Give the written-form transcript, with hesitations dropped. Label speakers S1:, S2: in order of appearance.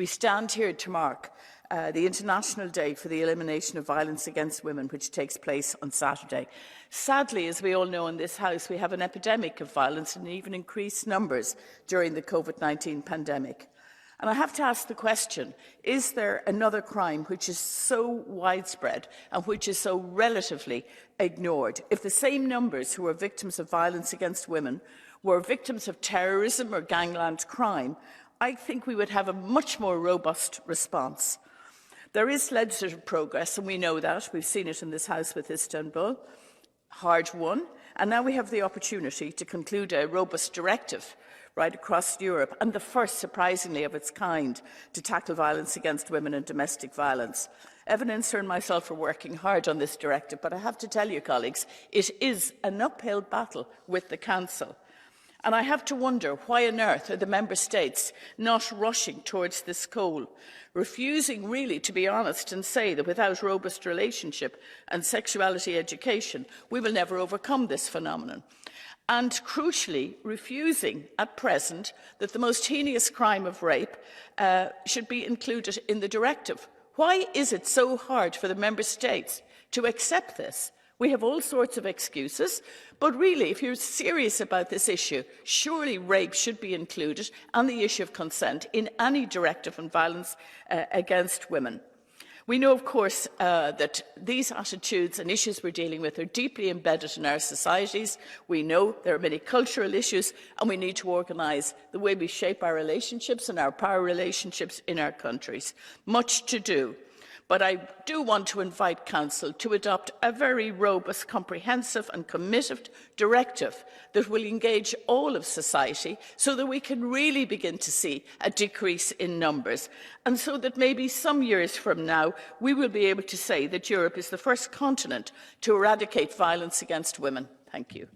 S1: we stand here to mark the International Day for the Elimination of Violence Against Women, which takes place on Saturday. Sadly, as we all know in this House, we have an epidemic of violence in even increased numbers during the COVID-19 pandemic. And I have to ask the question, is there another crime which is so widespread and which is so relatively ignored? If the same numbers who are victims of violence against women were victims of terrorism or gangland crime, I think we would have a much more robust response. There is legislative progress, and we know that. We've seen it in this House with Istanbul. Hard won. And now we have the opportunity to conclude a robust directive right across Europe, and the first, surprisingly, of its kind to tackle violence against women and domestic violence. Evan Inser and myself are working hard on this directive, but I have to tell you, colleagues, it is an uphill battle with the Council. And I have to wonder, why on earth are the Member States not rushing towards this goal, refusing really to be honest and say that without robust relationship and sexuality education, we will never overcome this phenomenon. And crucially, refusing at present that the most heinous crime of rape should be included in the directive. Why is it so hard for the Member States to accept this? We have all sorts of excuses, but really, if you're serious about this issue, surely rape should be included and the issue of consent in any directive on violence against women. We know, of course, that these attitudes and issues we're dealing with are deeply embedded in our societies. We know there are many cultural issues, and we need to organise the way we shape our relationships and our power relationships in our countries. Much to do. But I do want to invite Council to adopt a very robust, comprehensive and committed directive that will engage all of society so that we can really begin to see a decrease in numbers, and so that maybe some years from now we will be able to say that Europe is the first continent to eradicate violence against women. Thank you.